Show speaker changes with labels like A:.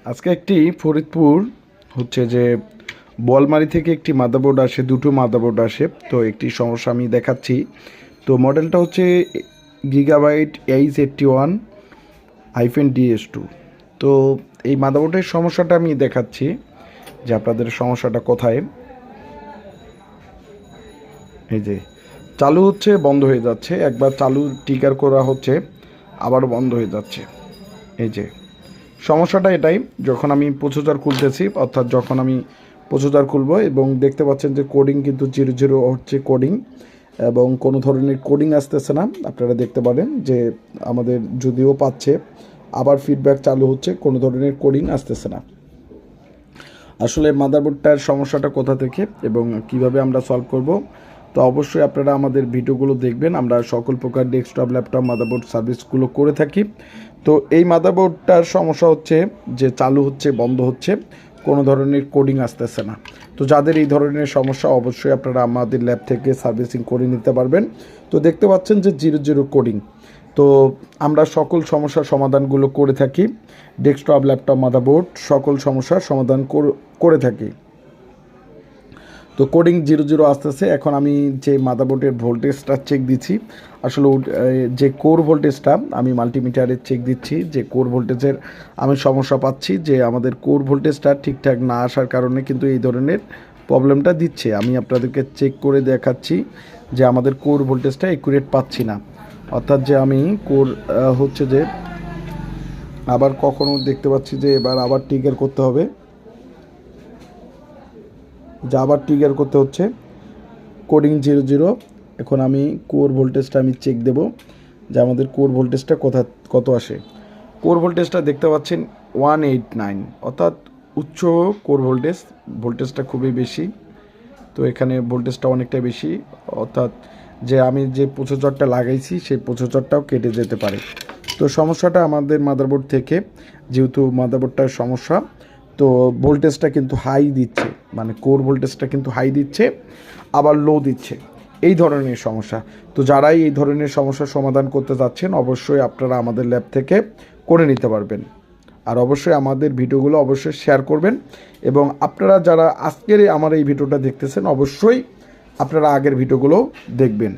A: আজকে একটি ফরিদপুর হচ্ছে যে বোয়ালমারি থেকে একটি মাদারবোর্ড আসে, দুটো মাদারবোর্ড আসে। তো একটি সমস্যা আমি দেখাচ্ছি। তো মডেলটা হচ্ছে গিগাবাইট H81-DS2। তো এই মাদারবোর্ডের সমস্যাটা আমি দেখাচ্ছি যে আপনাদের সমস্যাটা কোথায়। এই যে চালু হচ্ছে, বন্ধ হয়ে যাচ্ছে, একবার চালু ট্রিগার করা হচ্ছে, আবার বন্ধ হয়ে যাচ্ছে। এই যে সমস্যাটা এটাই, যখন আমি প্রসেসর খুলতেছি, অর্থাৎ যখন আমি প্রসেসর খুলবো এবং দেখতে পাচ্ছেন যে কোডিং কিন্তু 00 হচ্ছে কোডিং, এবং কোনো ধরনের কোডিং আসতেছে না। আপনারা দেখতে পারেন যে আমাদের যদিও পাচ্ছে, আবার ফিডব্যাক চালু হচ্ছে, কোনো ধরনের কোডিং আসতেছে না। আসলে মাদারবোর্ডটার সমস্যাটা কোথা থেকে এবং কিভাবে আমরা সলভ করব, তো অবশ্যই আপনারা আমাদের ভিডিওগুলো দেখবেন। আমরা সকল প্রকার ডেস্কটপ, ল্যাপটপ, মাদারবোর্ড সার্ভিসগুলো করে থাকি। তো এই মাদারবোর্ডটার সমস্যা হচ্ছে যে চালু হচ্ছে, বন্ধ হচ্ছে, কোনো ধরনের কোডিং আসতেছে না। তো যাদের এই ধরনের সমস্যা, অবশ্যই আপনারা আমাদের ল্যাব থেকে সার্ভিসিং করে নিতে পারবেন। তো দেখতে পাচ্ছেন যে 00 কোডিং। তো আমরা সকল সমস্যার সমাধানগুলো করে থাকি। ডেস্কটপ, ল্যাপটপ, মাদারবোর্ড সকল সমস্যার সমাধান করে থাকি। তো কোডিং 00 আসতেছে। এখন আমি যে মাদারবোর্ডের ভোল্টেজটা চেক দিচ্ছি, আসলে যে কোর ভোল্টেজটা আমি মাল্টিমিটারে চেক দিচ্ছি, যে কোর ভোল্টেজের আমি সমস্যা পাচ্ছি, যে আমাদের কোর ভোল্টেজটা ঠিকঠাক না আসার কারণে কিন্তু এই ধরনের প্রবলেমটা দিচ্ছে। আমি আপনাদেরকে চেক করে দেখাচ্ছি যে আমাদের কোর ভোল্টেজটা অ্যাকুরেট পাচ্ছি না। অর্থাৎ যে আমি কোর হচ্ছে যে আবার কখনো দেখতে পাচ্ছি যে এবার আবার ট্রিগার করতে হবে, যে আবার ট্রিগার করতে হচ্ছে কোডিং 00। এখন আমি কোর ভোল্টেজটা আমি চেক দেব যে আমাদের কোর ভোল্টেজটা কত আসে। কোর ভোল্টেজটা দেখতে পাচ্ছেন 189, অর্থাৎ উচ্চ কোর ভোল্টেজটা খুবই বেশি। তো এখানে ভোল্টেজটা অনেকটা বেশি, অর্থাৎ যে আমি যে প্রসেসরটা লাগাইছি সেই প্রসেসরটাও কেটে যেতে পারে। তো সমস্যাটা আমাদের মাদারবোর্ড থেকে, যেহেতু মাদারবোর্ডটার সমস্যা, তো ভোল্টেজটা কিন্তু হাই দিচ্ছে, মানে কোর ভোল্টেজটা কিন্তু হাই দিচ্ছে, আবার লো দিচ্ছে, এই ধরনের সমস্যা। তো যারাই এই ধরনের সমস্যার সমাধান করতে যাচ্ছেন, অবশ্যই আপনারা আমাদের ল্যাব থেকে করে নিতে পারবেন। আর অবশ্যই আমাদের ভিডিওগুলো অবশ্যই শেয়ার করবেন, এবং আপনারা যারা আজকের আমার এই ভিডিওটা দেখতেছেন, অবশ্যই আপনারা আগের ভিডিওগুলো দেখবেন।